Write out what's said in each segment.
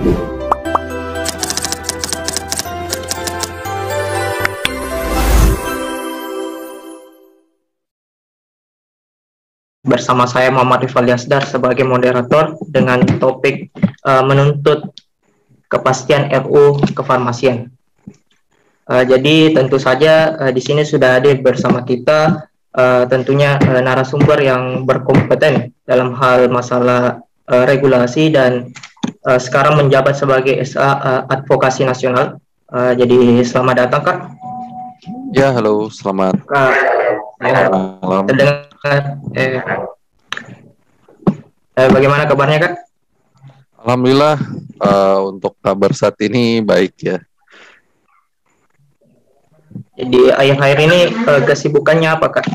Bersama saya Muhammad Rifal Yasdar sebagai moderator dengan topik menuntut kepastian RUU kefarmasian. Jadi tentu saja di sini sudah hadir bersama kita tentunya narasumber yang berkompeten dalam hal masalah regulasi dan sekarang menjabat sebagai SA Advokasi Nasional. Jadi selamat datang Kak. Ya, halo, selamat Kak, malam. terdengar. Bagaimana kabarnya Kak? Alhamdulillah, untuk kabar saat ini baik ya. Jadi akhir-akhir ini kesibukannya apa Kak?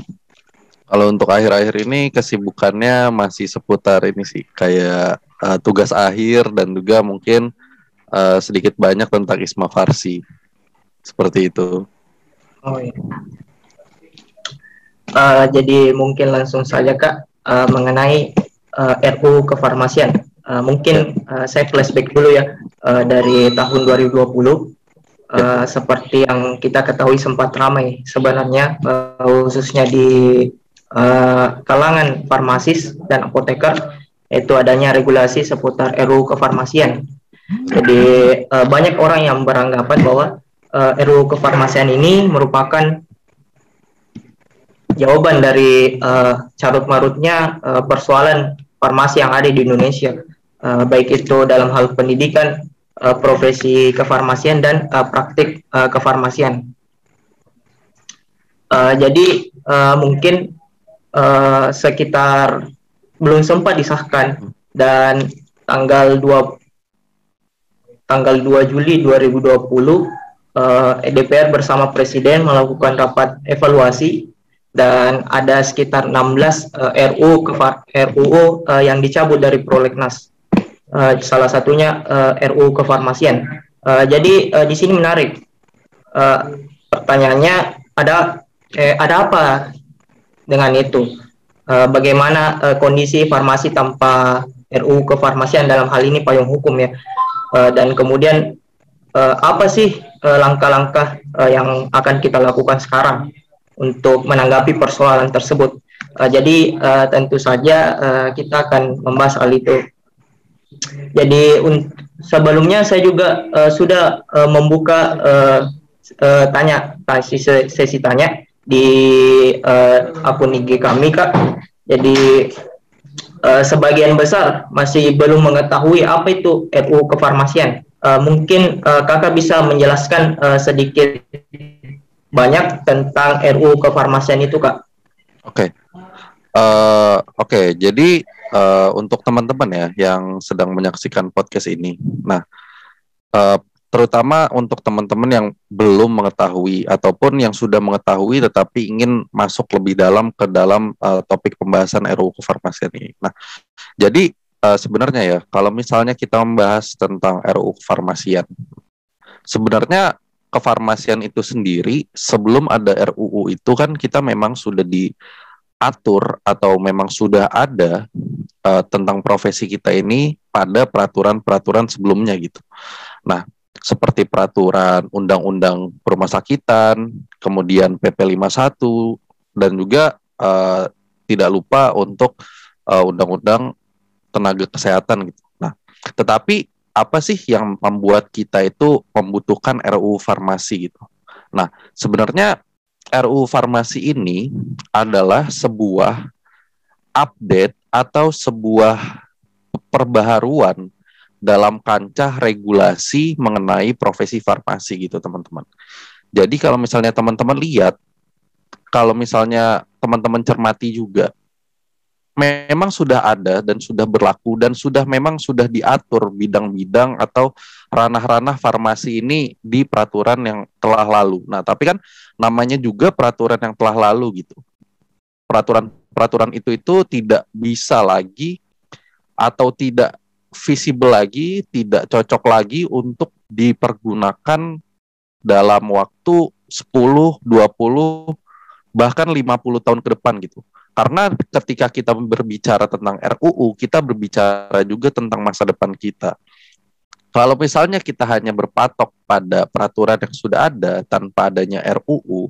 Kalau untuk akhir-akhir ini kesibukannya masih seputar ini sih, kayak tugas akhir dan juga mungkin sedikit banyak tentang Isma Farsi. Seperti itu. Oh iya. Jadi mungkin langsung saja Kak mengenai RUU kefarmasian. Mungkin saya flashback dulu ya dari tahun 2020. Seperti yang kita ketahui sempat ramai sebenarnya khususnya di kalangan farmasis dan apoteker, itu adanya regulasi seputar RUU kefarmasian. Jadi banyak orang yang beranggapan bahwa RUU kefarmasian ini merupakan jawaban dari carut marutnya persoalan farmasi yang ada di Indonesia, baik itu dalam hal pendidikan, profesi kefarmasian dan praktik kefarmasian. Jadi mungkin sekitar belum sempat disahkan dan tanggal 2 Juli 2020 DPR bersama Presiden melakukan rapat evaluasi dan ada sekitar 16 RUU yang dicabut dari prolegnas. Salah satunya RUU kefarmasian. Jadi di sini menarik. Pertanyaannya ada apa dengan itu? Bagaimana kondisi farmasi tanpa RUU kefarmasian, dalam hal ini payung hukum ya? Dan kemudian apa sih langkah-langkah yang akan kita lakukan sekarang untuk menanggapi persoalan tersebut? Jadi tentu saja kita akan membahas hal itu. Jadi sebelumnya saya juga sudah membuka sesi tanya di akun IG kami Kak. Jadi sebagian besar masih belum mengetahui apa itu RUU kefarmasian. Mungkin Kakak bisa menjelaskan sedikit banyak tentang RUU kefarmasian itu Kak. Oke. Jadi untuk teman-teman ya yang sedang menyaksikan podcast ini, nah terutama untuk teman-teman yang belum mengetahui ataupun yang sudah mengetahui tetapi ingin masuk lebih dalam ke dalam topik pembahasan RUU kefarmasian ini. Nah, jadi sebenarnya ya kalau misalnya kita membahas tentang RUU kefarmasian, sebenarnya kefarmasian itu sendiri sebelum ada RUU itu kan kita memang sudah diatur atau memang sudah ada tentang profesi kita ini pada peraturan-peraturan sebelumnya gitu. Nah, seperti peraturan undang-undang perumasakitan, kemudian PP 51 dan juga tidak lupa untuk undang-undang tenaga kesehatan gitu. Nah, tetapi apa sih yang membuat kita itu membutuhkan RUU farmasi gitu? Nah, sebenarnya RUU farmasi ini adalah sebuah update atau sebuah perbaharuan dalam kancah regulasi mengenai profesi farmasi gitu teman-teman. Jadi kalau misalnya teman-teman lihat, kalau misalnya teman-teman cermati juga, memang sudah ada dan sudah berlaku dan memang sudah diatur bidang-bidang atau ranah-ranah farmasi ini di peraturan yang telah lalu. Nah, tapi kan namanya juga peraturan yang telah lalu gitu. Peraturan itu tidak bisa lagi atau tidak visible lagi, tidak cocok lagi untuk dipergunakan dalam waktu 10, 20, bahkan 50 tahun ke depan gitu. Karena ketika kita berbicara tentang RUU, kita berbicara juga tentang masa depan kita. Kalau misalnya kita hanya berpatok pada peraturan yang sudah ada tanpa adanya RUU,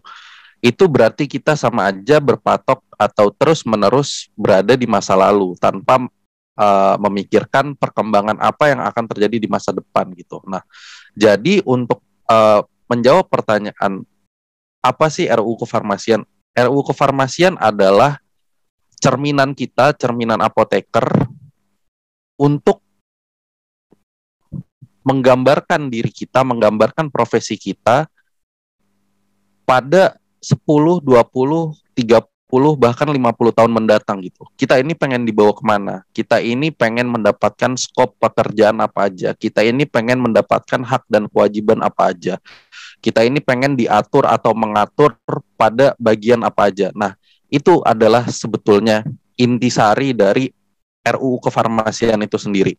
itu berarti kita sama aja berpatok atau terus-menerus berada di masa lalu tanpa memikirkan perkembangan apa yang akan terjadi di masa depan gitu. Nah, jadi untuk menjawab pertanyaan apa sih RUU Kefarmasian? RUU Kefarmasian adalah cerminan kita, cerminan apoteker untuk menggambarkan diri kita, menggambarkan profesi kita pada 10, 20, 30, bahkan 50 tahun mendatang gitu. Kita ini pengen dibawa kemana? Kita ini pengen mendapatkan skop pekerjaan apa aja? Kita ini pengen mendapatkan hak dan kewajiban apa aja? Kita ini pengen diatur atau mengatur pada bagian apa aja? Nah, itu adalah sebetulnya intisari dari RUU Kefarmasian itu sendiri.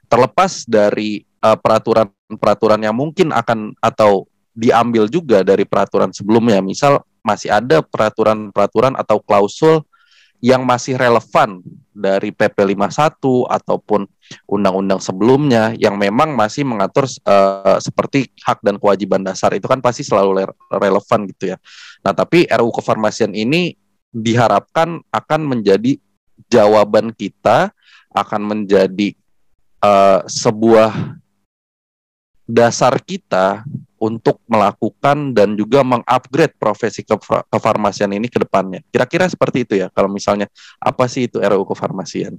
Terlepas dari peraturan-peraturan yang mungkin akan atau diambil juga dari peraturan sebelumnya, misal masih ada peraturan-peraturan atau klausul yang masih relevan dari PP 51 ataupun undang-undang sebelumnya yang memang masih mengatur seperti hak dan kewajiban dasar, itu kan pasti selalu relevan gitu ya. Nah, tapi RUU Kefarmasian ini diharapkan akan menjadi jawaban kita, akan menjadi sebuah dasar kita untuk melakukan dan juga mengupgrade profesi kefarmasian ini ke depannya. Kira-kira seperti itu ya, kalau misalnya apa sih itu RUU Kefarmasian?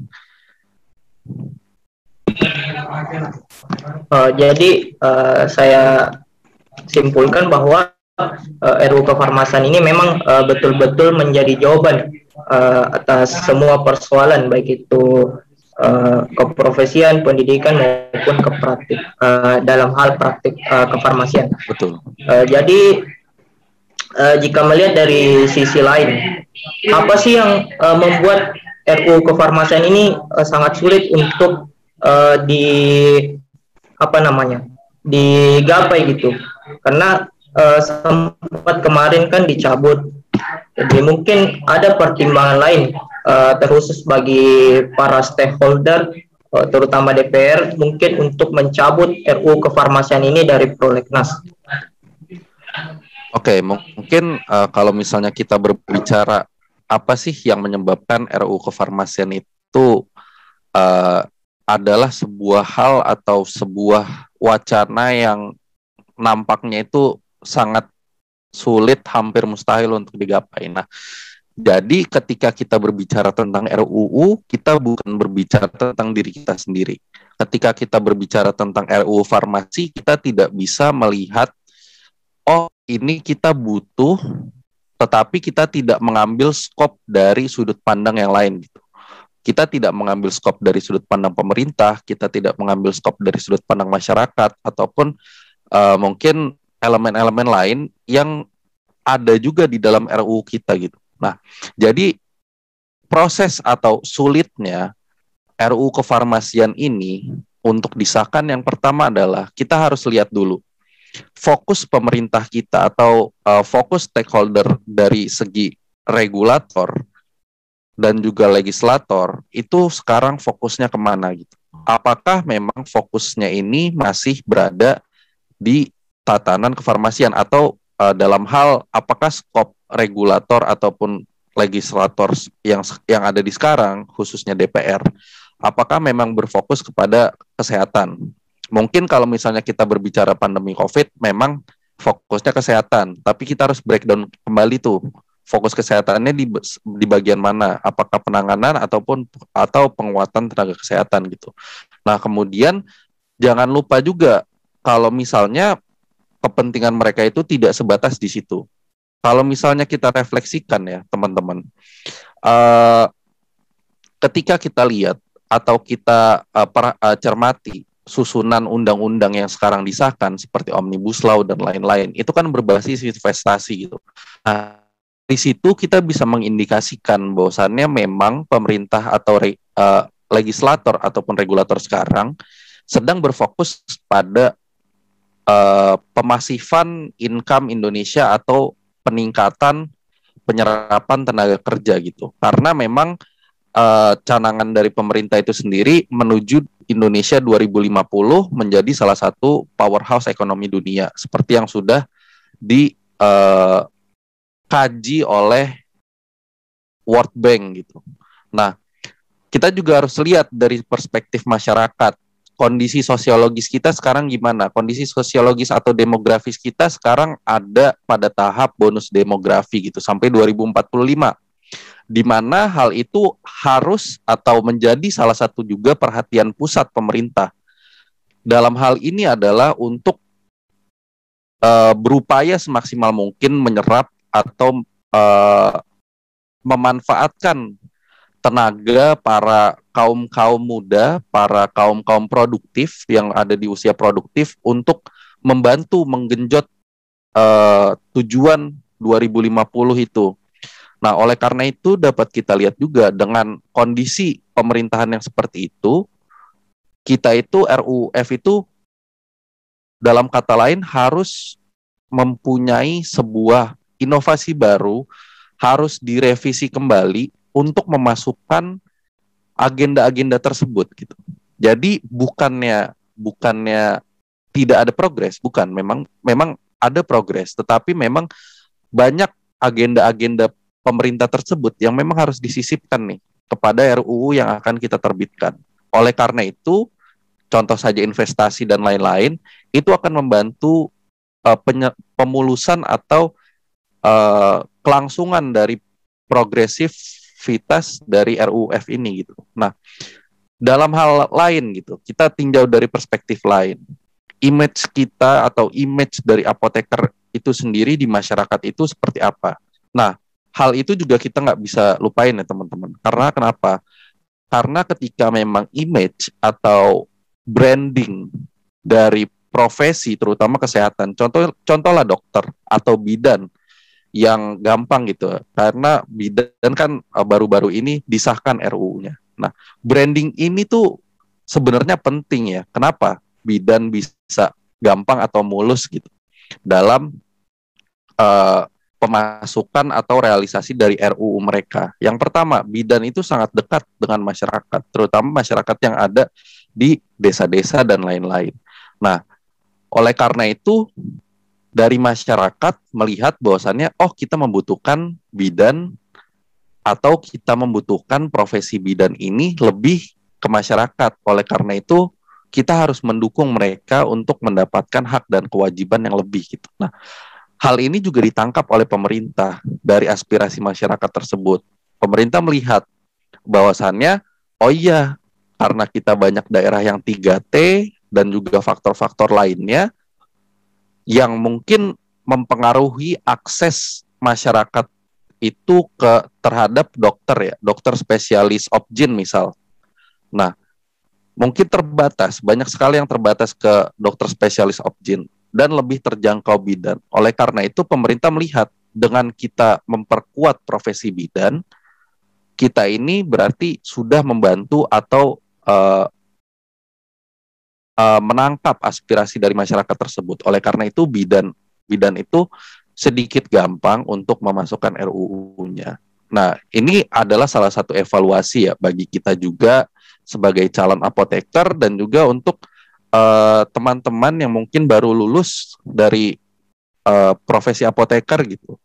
Jadi saya simpulkan bahwa RUU Kefarmasian ini memang betul-betul menjadi jawaban atas semua persoalan, baik itu keprofesian, pendidikan maupun kepraktik dalam hal praktik kefarmasian. Betul. Jadi jika melihat dari sisi lain, apa sih yang membuat RUU Kefarmasian ini sangat sulit untuk digapai gitu? Karena sempat kemarin kan dicabut. Jadi mungkin ada pertimbangan lain terkhusus bagi para stakeholder, terutama DPR, mungkin untuk mencabut RUU Kefarmasian ini dari prolegnas. Oke, mungkin kalau misalnya kita berbicara apa sih yang menyebabkan RUU Kefarmasian itu adalah sebuah hal atau sebuah wacana yang nampaknya itu sangat sulit, hampir mustahil untuk digapai. Nah, jadi ketika kita berbicara tentang RUU, kita bukan berbicara tentang diri kita sendiri. Ketika kita berbicara tentang RUU farmasi, kita tidak bisa melihat, oh ini kita butuh, tetapi kita tidak mengambil skop dari sudut pandang yang lain gitu. Kita tidak mengambil skop dari sudut pandang pemerintah, kita tidak mengambil skop dari sudut pandang masyarakat, ataupun mungkin elemen-elemen lain yang ada juga di dalam RUU kita gitu. Nah, jadi proses atau sulitnya RUU Kefarmasian ini untuk disahkan yang pertama adalah kita harus lihat dulu fokus pemerintah kita atau fokus stakeholder dari segi regulator dan juga legislator itu sekarang fokusnya kemana gitu. Apakah memang fokusnya ini masih berada di tatanan kefarmasian atau dalam hal apakah skop regulator ataupun legislator yang ada di sekarang, khususnya DPR, apakah memang berfokus kepada kesehatan? Mungkin kalau misalnya kita berbicara pandemi COVID, memang fokusnya kesehatan, tapi kita harus breakdown kembali tuh, fokus kesehatannya di bagian mana? Apakah penanganan atau penguatan tenaga kesehatan gitu. Nah, kemudian jangan lupa juga kalau misalnya kepentingan mereka itu tidak sebatas di situ. Kalau misalnya kita refleksikan ya teman-teman, ketika kita lihat atau kita cermati susunan undang-undang yang sekarang disahkan seperti Omnibus Law dan lain-lain, itu kan berbasis investasi gitu. Nah, di situ kita bisa mengindikasikan bahwasannya memang pemerintah atau legislator ataupun regulator sekarang sedang berfokus pada pemasifan income Indonesia atau peningkatan penyerapan tenaga kerja gitu. Karena memang canangan dari pemerintah itu sendiri menuju Indonesia 2050 menjadi salah satu powerhouse ekonomi dunia seperti yang sudah dikaji oleh World Bank gitu. Nah, kita juga harus lihat dari perspektif masyarakat. Kondisi sosiologis kita sekarang gimana? Kondisi sosiologis atau demografis kita sekarang ada pada tahap bonus demografi gitu sampai 2045. Di mana hal itu harus atau menjadi salah satu juga perhatian pusat pemerintah. Dalam hal ini adalah untuk berupaya semaksimal mungkin menyerap atau memanfaatkan tenaga para kaum-kaum muda, para kaum-kaum produktif yang ada di usia produktif untuk membantu menggenjot tujuan 2050 itu. Nah, oleh karena itu dapat kita lihat juga dengan kondisi pemerintahan yang seperti itu, kita itu RUF itu dalam kata lain harus mempunyai sebuah inovasi baru, harus direvisi kembali untuk memasukkan agenda-agenda tersebut gitu. Jadi bukannya tidak ada progres, bukan, memang ada progres, tetapi memang banyak agenda-agenda pemerintah tersebut yang memang harus disisipkan nih kepada RUU yang akan kita terbitkan. Oleh karena itu, contoh saja investasi dan lain-lain, itu akan membantu pemulusan atau kelangsungan dari progresivitas dari RUF ini gitu. Nah, dalam hal lain gitu, kita tinjau dari perspektif lain. Image kita atau image dari apoteker itu sendiri di masyarakat itu seperti apa? Nah, hal itu juga kita nggak bisa lupain ya teman-teman. Karena kenapa? Karena ketika memang image atau branding dari profesi, terutama kesehatan, contohlah dokter atau bidan, yang gampang gitu, karena bidan kan baru-baru ini disahkan RUU-nya. Nah, branding ini tuh sebenarnya penting ya. Kenapa? Bidan bisa gampang atau mulus gitu dalam pemasukan atau realisasi dari RUU mereka. Yang pertama, bidan itu sangat dekat dengan masyarakat, terutama masyarakat yang ada di desa-desa dan lain-lain. Nah, oleh karena itu, dari masyarakat melihat bahwasannya, oh kita membutuhkan bidan atau kita membutuhkan profesi bidan ini lebih ke masyarakat. Oleh karena itu, kita harus mendukung mereka untuk mendapatkan hak dan kewajiban yang lebih gitu. Nah, hal ini juga ditangkap oleh pemerintah dari aspirasi masyarakat tersebut. Pemerintah melihat bahwasannya, oh iya, karena kita banyak daerah yang 3T dan juga faktor-faktor lainnya yang mungkin mempengaruhi akses masyarakat itu terhadap dokter ya, dokter spesialis obgyn misal. Nah, mungkin terbatas, banyak sekali yang terbatas ke dokter spesialis obgyn dan lebih terjangkau bidan. Oleh karena itu pemerintah melihat dengan kita memperkuat profesi bidan, kita ini berarti sudah membantu atau menangkap aspirasi dari masyarakat tersebut. Oleh karena itu bidan itu sedikit gampang untuk memasukkan RUU-nya. Nah, ini adalah salah satu evaluasi ya bagi kita juga sebagai calon apoteker dan juga untuk teman-teman yang mungkin baru lulus dari profesi apoteker gitu.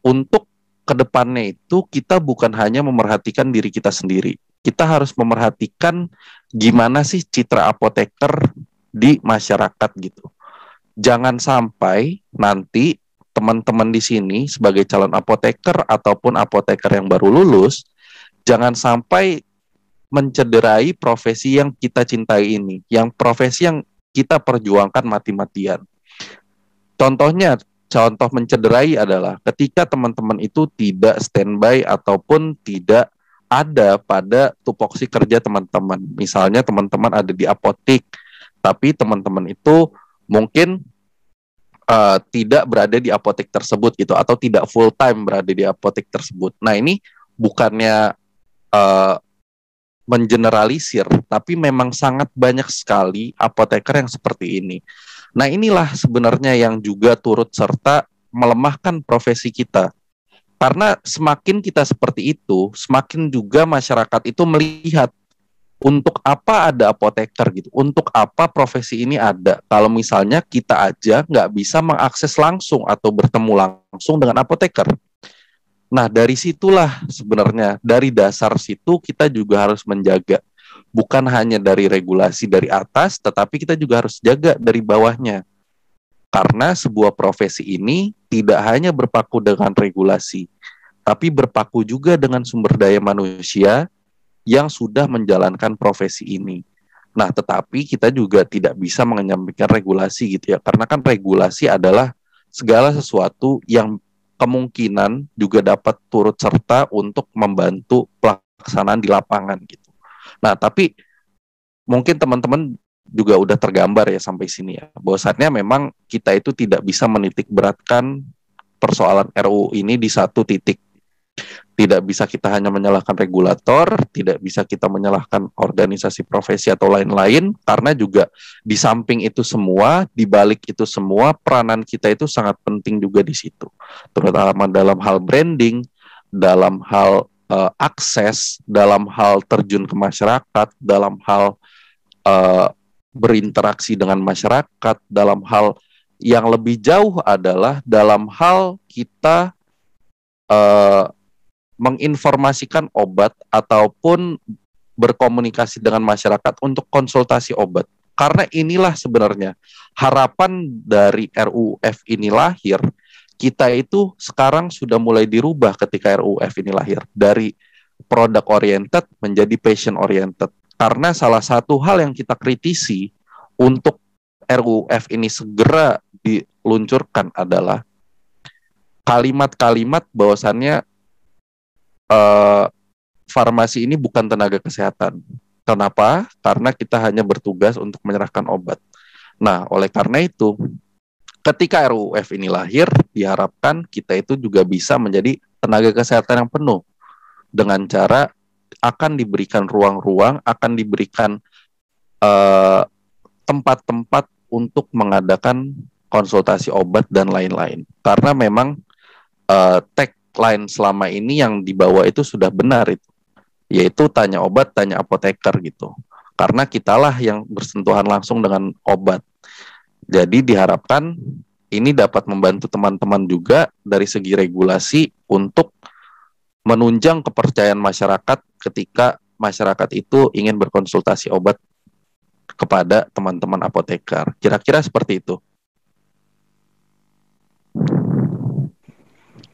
Untuk kedepannya itu kita bukan hanya memerhatikan diri kita sendiri, kita harus memerhatikan gimana sih citra apoteker di masyarakat gitu. Jangan sampai nanti teman-teman di sini sebagai calon apoteker ataupun apoteker yang baru lulus, jangan sampai mencederai profesi yang kita cintai ini, yang profesi yang kita perjuangkan mati-matian. Contoh mencederai adalah ketika teman-teman itu tidak standby ataupun tidak ada pada tupoksi kerja teman-teman. Misalnya teman-teman ada di apotik, tapi teman-teman itu mungkin tidak berada di apotek tersebut gitu, atau tidak full time berada di apotek tersebut. Nah, ini bukannya mengeneralisir, tapi memang sangat banyak sekali apoteker yang seperti ini. Nah, inilah sebenarnya yang juga turut serta melemahkan profesi kita. Karena semakin kita seperti itu, semakin juga masyarakat itu melihat, Untuk apa ada apoteker gitu? Untuk apa profesi ini ada? Kalau misalnya kita aja nggak bisa mengakses langsung atau bertemu langsung dengan apoteker. Nah, dari situlah sebenarnya, dari dasar situ kita juga harus menjaga. Bukan hanya dari regulasi dari atas, tetapi kita juga harus jaga dari bawahnya. Karena sebuah profesi ini tidak hanya berpaku dengan regulasi, tapi berpaku juga dengan sumber daya manusia yang sudah menjalankan profesi ini. Nah, tetapi kita juga tidak bisa menyampaikan regulasi gitu ya, karena kan regulasi adalah segala sesuatu yang kemungkinan juga dapat turut serta untuk membantu pelaksanaan di lapangan gitu. Nah, tapi mungkin teman-teman juga udah tergambar ya sampai sini ya, bahwasannya memang kita itu tidak bisa menitik beratkan persoalan RUU ini di satu titik. Tidak bisa kita hanya menyalahkan regulator, tidak bisa kita menyalahkan organisasi profesi atau lain-lain, karena juga di samping itu semua, di balik itu semua, peranan kita itu sangat penting juga di situ. Terutama dalam hal branding, dalam hal akses, dalam hal terjun ke masyarakat, dalam hal berinteraksi dengan masyarakat, dalam hal yang lebih jauh adalah dalam hal kita menginformasikan obat ataupun berkomunikasi dengan masyarakat untuk konsultasi obat. Karena inilah sebenarnya harapan dari RUUF ini lahir. Kita itu sekarang sudah mulai dirubah ketika RUUF ini lahir. Dari product oriented menjadi patient oriented. Karena salah satu hal yang kita kritisi untuk RUUF ini segera diluncurkan adalah kalimat-kalimat bahwasannya farmasi ini bukan tenaga kesehatan. Kenapa? Karena kita hanya bertugas untuk menyerahkan obat. Nah, oleh karena itu, ketika RUUF ini lahir, diharapkan kita itu juga bisa menjadi tenaga kesehatan yang penuh. Dengan cara akan diberikan ruang-ruang, akan diberikan tempat-tempat untuk mengadakan konsultasi obat dan lain-lain. Karena memang tagline selama ini yang dibawa itu sudah benar itu, yaitu tanya obat, tanya apoteker gitu. Karena kitalah yang bersentuhan langsung dengan obat. Jadi diharapkan ini dapat membantu teman-teman juga dari segi regulasi untuk menunjang kepercayaan masyarakat ketika masyarakat itu ingin berkonsultasi obat kepada teman-teman apoteker. Kira-kira seperti itu.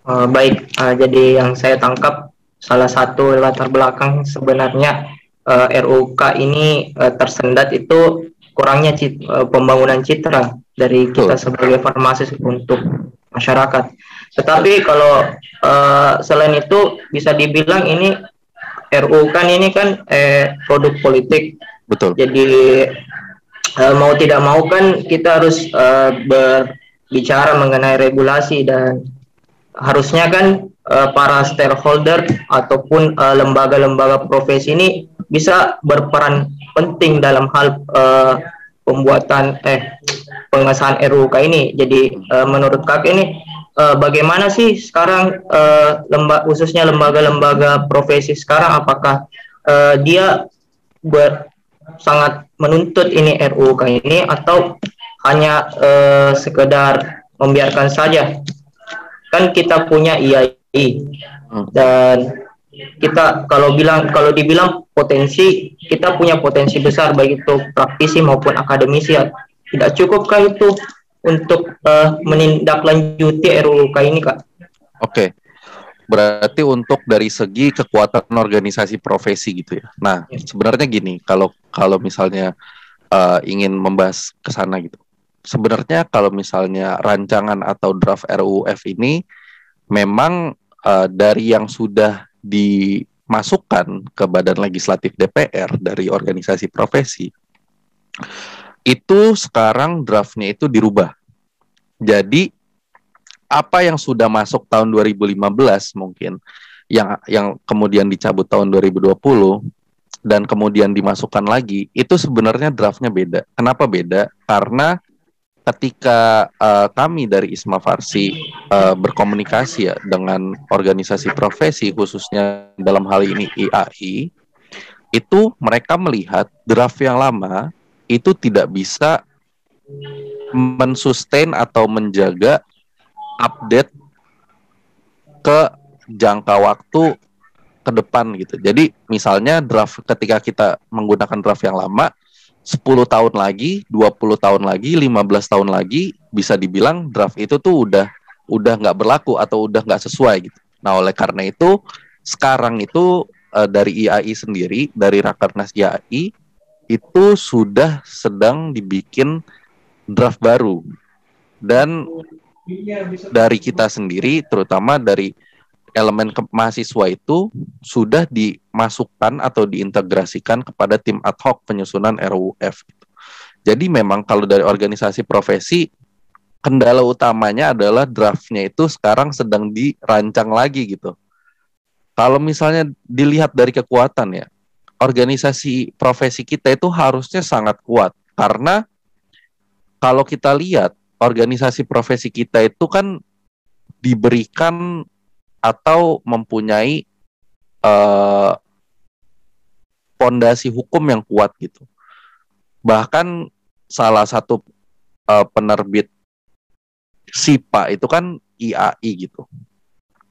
Baik, jadi yang saya tangkap salah satu latar belakang sebenarnya RUK ini tersendat itu kurangnya pembangunan citra dari kita sebagai farmasis untuk masyarakat. Tetapi kalau selain itu bisa dibilang ini RUU kan ini kan produk politik. Betul. Jadi mau tidak mau kan kita harus berbicara mengenai regulasi, dan harusnya kan para stakeholder ataupun lembaga-lembaga profesi ini bisa berperan penting dalam hal pembuatan pengesahan RUK ini. Jadi menurut Kak ini bagaimana sih sekarang khususnya lembaga-lembaga profesi sekarang, apakah dia sangat menuntut ini RUK ini atau hanya sekedar membiarkan saja? Kan kita punya IAI dan kita kalau dibilang potensi, kita punya potensi besar baik itu praktisi maupun akademisi. Tidak cukupkah itu untuk menindaklanjuti RUU ini, Kak? Oke. Berarti untuk dari segi kekuatan organisasi profesi gitu ya. Nah, sebenarnya gini, kalau misalnya ingin membahas ke sana gitu. Sebenarnya kalau misalnya rancangan atau draft RUUF ini memang dari yang sudah dimasukkan ke Badan Legislatif DPR dari organisasi profesi, itu sekarang draftnya itu dirubah. Jadi apa yang sudah masuk tahun 2015 mungkin, yang kemudian dicabut tahun 2020 dan kemudian dimasukkan lagi, itu sebenarnya draftnya beda. Kenapa beda? Karena ketika kami dari ISMA Farsi berkomunikasi ya dengan organisasi profesi, khususnya dalam hal ini IAI, itu mereka melihat draft yang lama itu tidak bisa mensustain atau menjaga update ke jangka waktu ke depan gitu. Jadi misalnya draft ketika kita menggunakan draft yang lama 10 tahun lagi, 20 tahun lagi, 15 tahun lagi bisa dibilang draft itu tuh udah nggak berlaku atau udah nggak sesuai gitu. Nah, oleh karena itu sekarang itu dari IAI sendiri, dari Rakernas IAI itu sudah sedang dibikin draft baru. Dan dari kita sendiri, terutama dari elemen mahasiswa itu sudah dimasukkan atau diintegrasikan kepada tim ad hoc penyusunan RUUF. Jadi memang kalau dari organisasi profesi, kendala utamanya adalah draftnya itu sekarang sedang dirancang lagi gitu. Kalau misalnya dilihat dari kekuatan ya, organisasi profesi kita itu harusnya sangat kuat. Karena kalau kita lihat, organisasi profesi kita itu kan diberikan atau mempunyai fondasi hukum yang kuat gitu. Bahkan salah satu penerbit SIPA itu kan IAI gitu.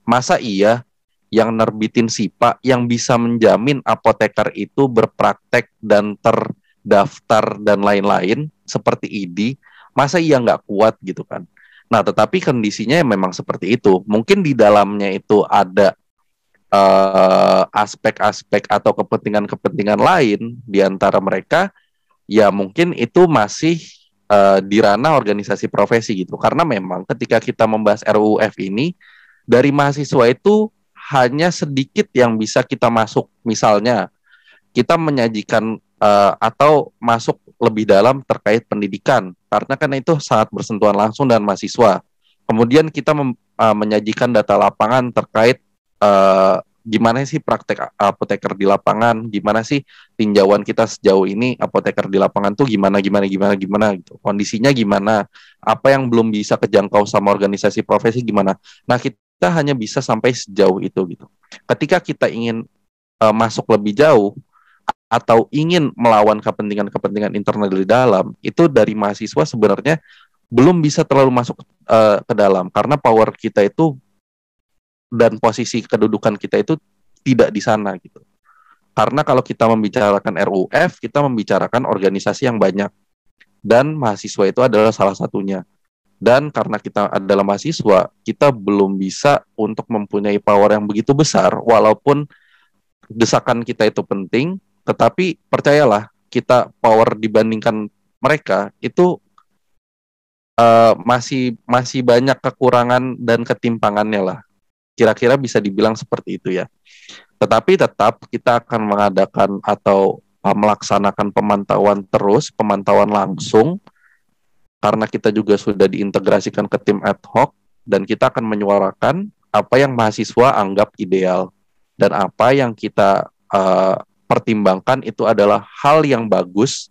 Masa iya yang nerbitin SIPA yang bisa menjamin apoteker itu berpraktek dan terdaftar dan lain-lain seperti ID, masa iya nggak kuat gitu kan. Nah, tetapi kondisinya memang seperti itu. Mungkin di dalamnya itu ada aspek-aspek atau kepentingan-kepentingan lain di antara mereka, ya mungkin itu masih di ranah organisasi profesi gitu. Karena memang ketika kita membahas RUUF ini, dari mahasiswa itu hanya sedikit yang bisa kita masuk. Misalnya, kita menyajikan atau masuk lebih dalam terkait pendidikan, karena kan itu sangat bersentuhan langsung dengan mahasiswa. Kemudian kita menyajikan data lapangan terkait gimana sih praktek apoteker di lapangan, gimana sih tinjauan kita sejauh ini apoteker di lapangan tuh gimana gitu, kondisinya gimana, apa yang belum bisa kejangkau sama organisasi profesi gimana. Nah, kita hanya bisa sampai sejauh itu gitu. Ketika kita ingin masuk lebih jauh atau ingin melawan kepentingan-kepentingan internal di dalam, itu dari mahasiswa sebenarnya belum bisa terlalu masuk ke dalam, karena power kita itu dan posisi kedudukan kita itu tidak di sana gitu. Karena kalau kita membicarakan RUF, kita membicarakan organisasi yang banyak, dan mahasiswa itu adalah salah satunya. Dan karena kita adalah mahasiswa, kita belum bisa untuk mempunyai power yang begitu besar, walaupun desakan kita itu penting, tetapi percayalah, kita power dibandingkan mereka itu masih banyak kekurangan dan ketimpangannya lah. Kira-kira bisa dibilang seperti itu ya. Tetapi tetap kita akan mengadakan atau melaksanakan pemantauan terus, pemantauan langsung, karena kita juga sudah diintegrasikan ke tim ad hoc, dan kita akan menyuarakan apa yang mahasiswa anggap ideal, dan apa yang kita pertimbangkan itu adalah hal yang bagus,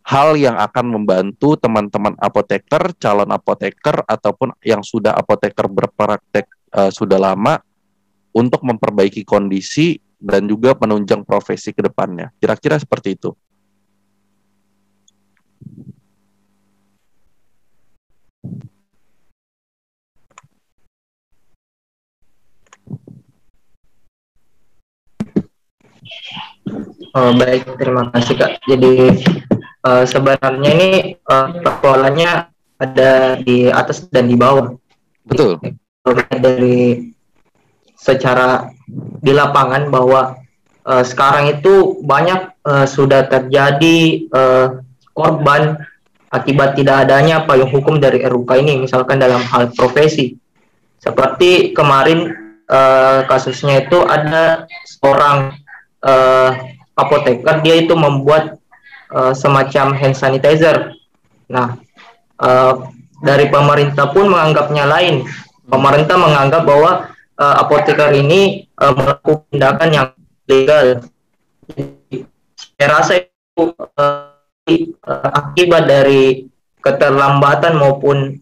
hal yang akan membantu teman-teman apoteker, calon apoteker, ataupun yang sudah apoteker berpraktek sudah lama, untuk memperbaiki kondisi dan juga menunjang profesi ke depannya. Kira-kira seperti itu. Baik, terima kasih Kak. Jadi sebenarnya ini persoalannya ada di atas dan di bawah. Betul. Dari secara di lapangan bahwa sekarang itu banyak sudah terjadi korban akibat tidak adanya payung hukum dari RUK ini, misalkan dalam hal profesi. Seperti kemarin kasusnya itu ada seorang apoteker, dia itu membuat semacam hand sanitizer. Nah, dari pemerintah pun menganggapnya lain. Pemerintah menganggap bahwa apoteker ini melakukan tindakan yang legal. Saya rasa itu akibat dari keterlambatan maupun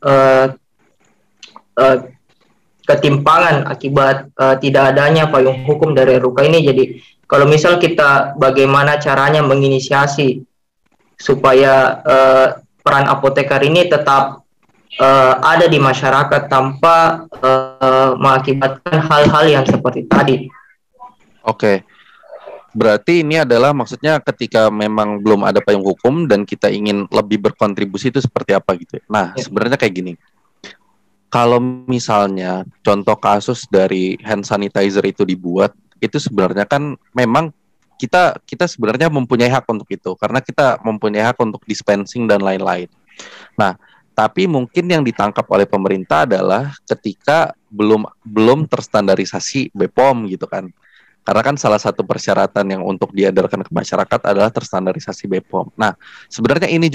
ketimpangan akibat tidak adanya payung hukum dari RUK ini. Jadi kalau misal kita bagaimana caranya menginisiasi supaya peran apoteker ini tetap ada di masyarakat tanpa mengakibatkan hal-hal yang seperti tadi. Oke. Berarti ini adalah maksudnya ketika memang belum ada payung hukum dan kita ingin lebih berkontribusi itu seperti apa gitu. Nah, sebenarnya kayak gini. Kalau misalnya contoh kasus dari hand sanitizer itu dibuat, itu sebenarnya kan memang kita sebenarnya mempunyai hak untuk itu karena kita mempunyai hak untuk dispensing dan lain-lain. Nah, tapi mungkin yang ditangkap oleh pemerintah adalah ketika belum terstandarisasi BPOM gitu kan. Karena kan salah satu persyaratan yang untuk diedarkan ke masyarakat adalah terstandarisasi BPOM. Nah, sebenarnya ini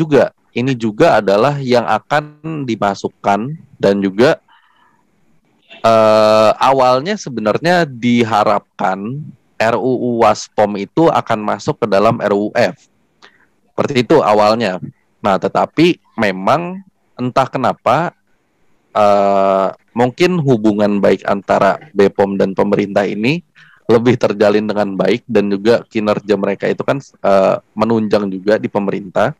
juga adalah yang akan dimasukkan dan juga awalnya sebenarnya diharapkan RUU Waspom itu akan masuk ke dalam RUF. Seperti itu awalnya. Nah, tetapi memang entah kenapa mungkin hubungan baik antara BPOM dan pemerintah ini lebih terjalin dengan baik dan juga kinerja mereka itu kan menunjang juga di pemerintah.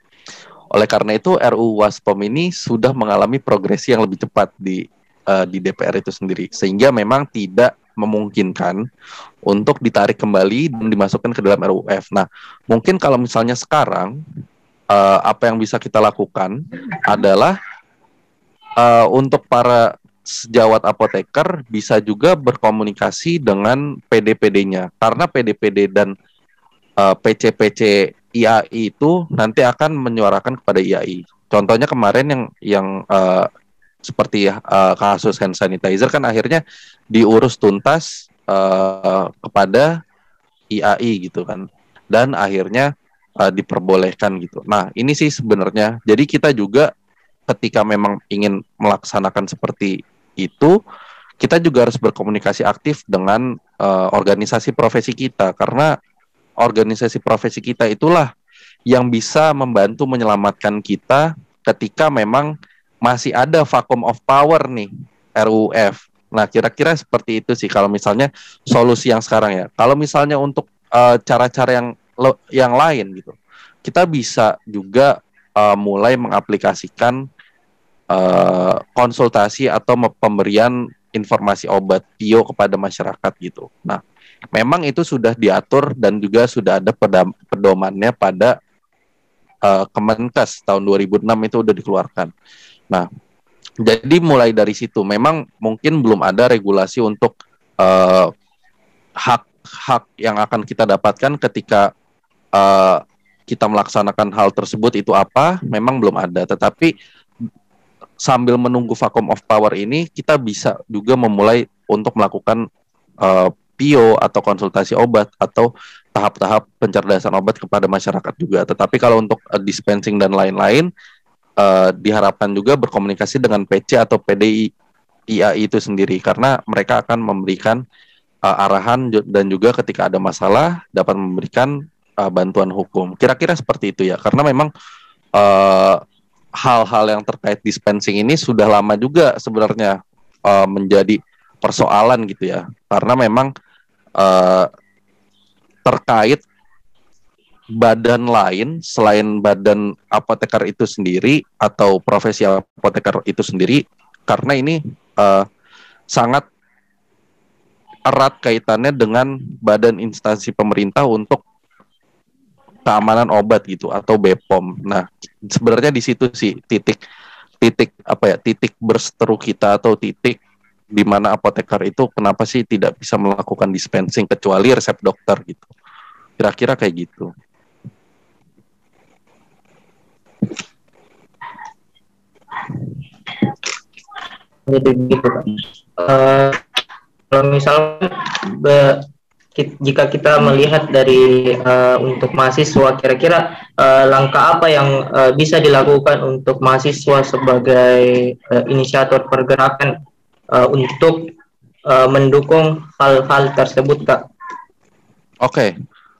Oleh karena itu RUU Waspom ini sudah mengalami progresi yang lebih cepat di DPR itu sendiri, sehingga memang tidak memungkinkan untuk ditarik kembali dan dimasukkan ke dalam RUF. Nah, mungkin kalau misalnya sekarang apa yang bisa kita lakukan adalah untuk para sejawat apoteker bisa juga berkomunikasi dengan PD-PD-nya, karena PD-PD dan PC-PC IAI itu nanti akan menyuarakan kepada IAI. Contohnya kemarin yang seperti kasus hand sanitizer kan akhirnya diurus tuntas kepada IAI gitu kan, dan akhirnya diperbolehkan gitu. Nah, ini sih sebenarnya. Jadi kita juga ketika memang ingin melaksanakan seperti itu, kita juga harus berkomunikasi aktif dengan organisasi profesi kita, karena organisasi profesi kita itulah yang bisa membantu menyelamatkan kita ketika memang masih ada vacuum of power nih RUF. Nah, kira-kira seperti itu sih kalau misalnya solusi yang sekarang ya. Kalau misalnya untuk cara-cara yang lain gitu, kita bisa juga mulai mengaplikasikan konsultasi atau pemberian informasi obat PIO kepada masyarakat gitu. Nah, memang itu sudah diatur dan juga sudah ada pedomannya pada Kemenkes tahun 2006 itu udah dikeluarkan. Nah, jadi mulai dari situ memang mungkin belum ada regulasi untuk hak-hak yang akan kita dapatkan ketika kita melaksanakan hal tersebut itu apa, memang belum ada. Tetapi sambil menunggu vacuum of power ini, kita bisa juga memulai untuk melakukan PIO atau konsultasi obat atau tahap-tahap pencerdasan obat kepada masyarakat juga. Tetapi kalau untuk dispensing dan lain-lain, diharapkan juga berkomunikasi dengan PC atau PDI IAI itu sendiri, karena mereka akan memberikan arahan dan juga ketika ada masalah dapat memberikan bantuan hukum. Kira-kira seperti itu ya, karena memang hal-hal yang terkait dispensing ini sudah lama juga sebenarnya menjadi persoalan gitu ya, karena memang terkait badan lain selain badan apoteker itu sendiri atau profesi apoteker itu sendiri, karena ini sangat erat kaitannya dengan badan instansi pemerintah untuk keamanan obat gitu atau BPOM. Nah, sebenarnya di situ sih titik berseteru kita atau titik di mana apoteker itu kenapa sih tidak bisa melakukan dispensing kecuali resep dokter gitu. Kira-kira kayak gitu. Jadi begitu kan. Kalau misalnya jika kita melihat dari untuk mahasiswa, kira-kira langkah apa yang bisa dilakukan untuk mahasiswa sebagai inisiator pergerakan untuk mendukung hal-hal tersebut, Kak? Oke.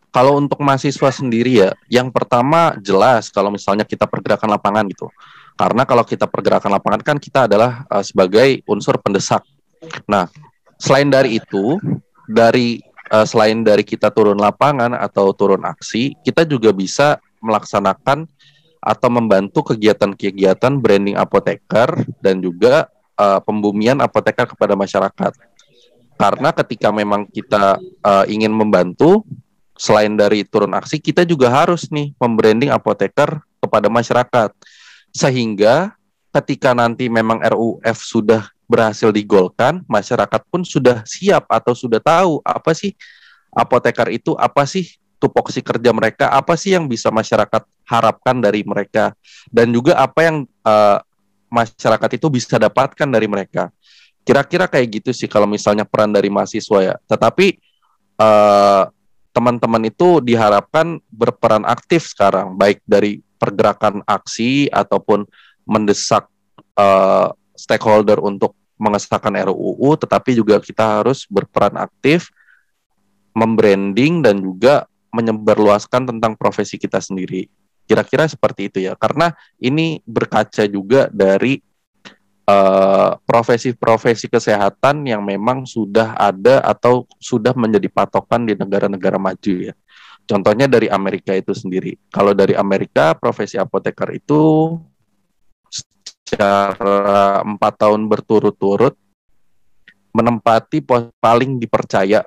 Kalau untuk mahasiswa sendiri ya, yang pertama jelas kalau misalnya kita pergerakan lapangan gitu. Karena kalau kita pergerakan lapangan kan kita adalah sebagai unsur pendesak Nah, selain dari itu, selain dari kita turun lapangan atau turun aksi, kita juga bisa melaksanakan atau membantu kegiatan-kegiatan branding apoteker dan juga pembumian apoteker kepada masyarakat. Karena ketika memang kita ingin membantu, selain dari turun aksi, kita juga harus nih membranding apoteker kepada masyarakat. Sehingga ketika nanti memang RUF sudah berhasil digolkan, masyarakat pun sudah siap atau sudah tahu apa sih apoteker itu, apa sih tupoksi kerja mereka, apa sih yang bisa masyarakat harapkan dari mereka, dan juga apa yang masyarakat itu bisa dapatkan dari mereka. Kira-kira kayak gitu sih kalau misalnya peran dari mahasiswa ya. Tetapi teman-teman itu diharapkan berperan aktif sekarang, baik dari pergerakan aksi ataupun mendesak stakeholder untuk mengesahkan RUU, tetapi juga kita harus berperan aktif membranding dan juga menyebarluaskan tentang profesi kita sendiri. Kira-kira seperti itu ya, karena ini berkaca juga dari profesi-profesi kesehatan yang memang sudah ada atau sudah menjadi patokan di negara-negara maju ya. Contohnya dari Amerika itu sendiri. Kalau dari Amerika, profesi apoteker itu secara 4 tahun berturut-turut menempati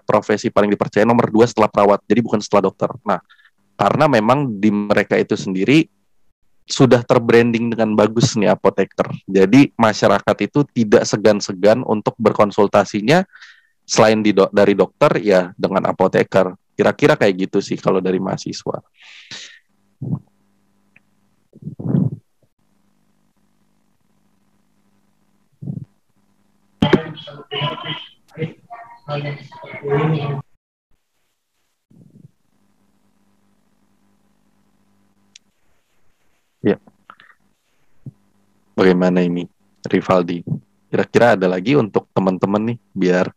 profesi paling dipercaya nomor 2 setelah perawat. Jadi bukan setelah dokter. Nah, karena memang di mereka itu sendiri sudah terbranding dengan bagus nih apoteker. Jadi masyarakat itu tidak segan-segan untuk berkonsultasinya selain dari dokter ya dengan apoteker. Kira-kira kayak gitu sih kalau dari mahasiswa. Ya. Bagaimana ini, Rivaldi? Kira-kira ada lagi untuk teman-teman nih, biar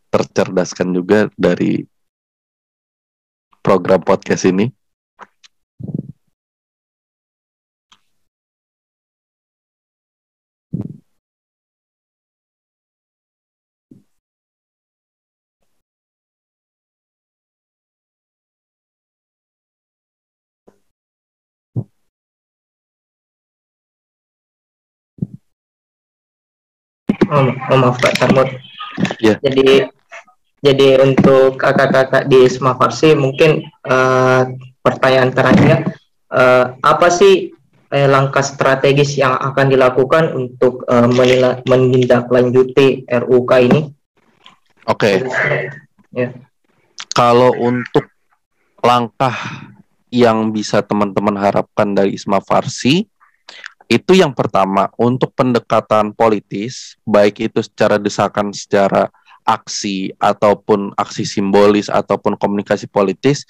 tercerdaskan juga dari program podcast ini? Maaf Pak Tarmut. Ya. Jadi untuk kakak-kakak di Isma Farsi mungkin pertanyaan terakhir, apa sih langkah strategis yang akan dilakukan untuk menindaklanjuti RUK ini? Oke. Ya. Kalau untuk langkah yang bisa teman-teman harapkan dari Isma Farsi, itu yang pertama, untuk pendekatan politis, baik itu secara desakan, secara aksi, ataupun aksi simbolis, ataupun komunikasi politis,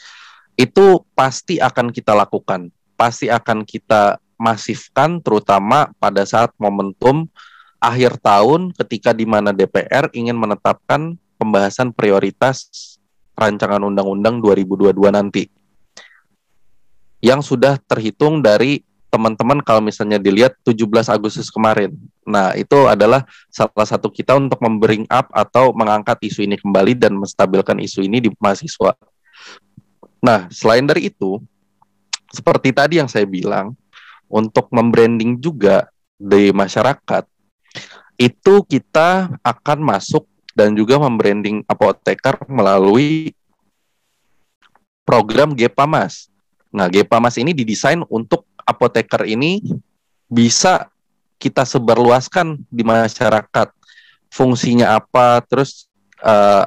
itu pasti akan kita lakukan. Pasti akan kita masifkan, terutama pada saat momentum akhir tahun ketika di mana DPR ingin menetapkan pembahasan prioritas rancangan undang-undang 2022 nanti. Yang sudah terhitung dari teman-teman kalau misalnya dilihat 17 Agustus kemarin. Nah, itu adalah salah satu kita untuk membring up atau mengangkat isu ini kembali dan menstabilkan isu ini di mahasiswa. Nah, selain dari itu, seperti tadi yang saya bilang, untuk membranding juga di masyarakat, itu kita akan masuk dan juga membranding apoteker melalui program GEPAMAS. Nah, GEPAMAS ini didesain untuk apoteker ini bisa kita sebarluaskan di masyarakat. Fungsinya apa, terus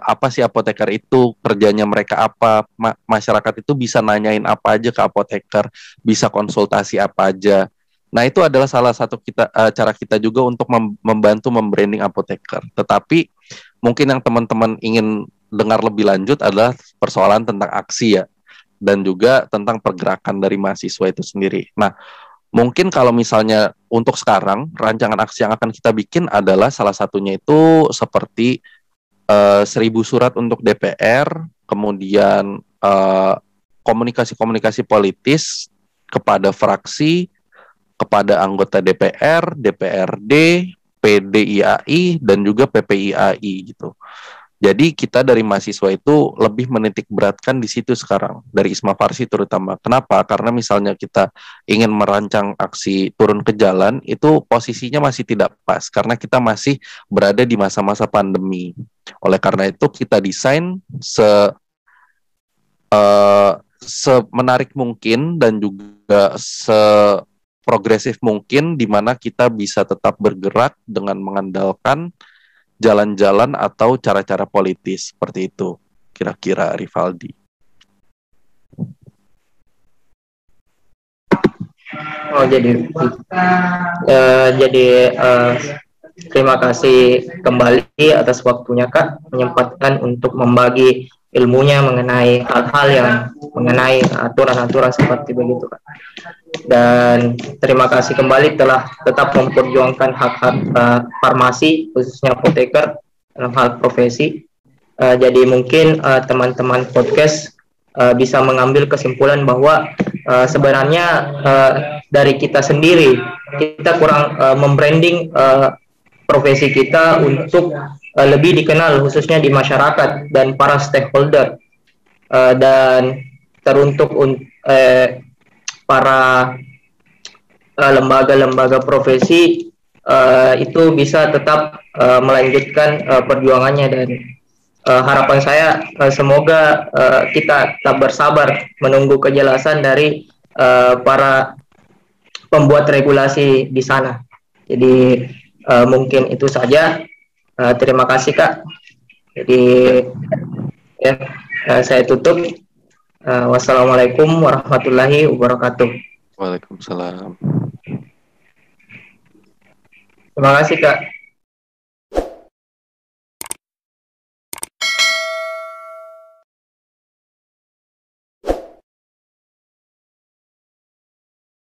apa sih apoteker itu, kerjanya mereka apa, masyarakat itu bisa nanyain apa aja ke apoteker, bisa konsultasi apa aja. Nah, itu adalah salah satu cara kita juga untuk membantu membranding apoteker. Tetapi mungkin yang teman-teman ingin dengar lebih lanjut adalah persoalan tentang aksi ya, dan juga tentang pergerakan dari mahasiswa itu sendiri. Nah, mungkin kalau misalnya untuk sekarang, rancangan aksi yang akan kita bikin adalah salah satunya itu seperti 1000 surat untuk DPR, kemudian komunikasi-komunikasi politis kepada fraksi, kepada anggota DPR, DPRD, PDIAI dan juga PPIAI gitu. Jadi kita dari mahasiswa itu lebih menitik beratkan di situ sekarang, dari Isma Farsi terutama. Kenapa? Karena misalnya kita ingin merancang aksi turun ke jalan, itu posisinya masih tidak pas, karena kita masih berada di masa-masa pandemi. Oleh karena itu kita desain semenarik mungkin dan juga seprogresif mungkin, di mana kita bisa tetap bergerak dengan mengandalkan jalan-jalan atau cara-cara politis seperti itu, kira-kira Rivaldi. Oh jadi terima kasih kembali atas waktunya Kak, menyempatkan untuk membagi ilmunya mengenai hal-hal yang mengenai aturan-aturan seperti begitu Kak. Dan terima kasih kembali telah tetap memperjuangkan hak-hak farmasi, khususnya apoteker dalam hal profesi. Jadi mungkin teman-teman podcast bisa mengambil kesimpulan bahwa sebenarnya dari kita sendiri, kita kurang membranding profesi kita untuk lebih dikenal khususnya di masyarakat dan para stakeholder, dan teruntuk para lembaga-lembaga profesi itu bisa tetap melanjutkan perjuangannya. Dan harapan saya semoga kita tetap bersabar menunggu kejelasan dari para pembuat regulasi di sana. Jadi mungkin itu saja. Terima kasih Kak. Jadi ya, saya tutup. Wassalamualaikum warahmatullahi wabarakatuh. Waalaikumsalam. Terima kasih Kak.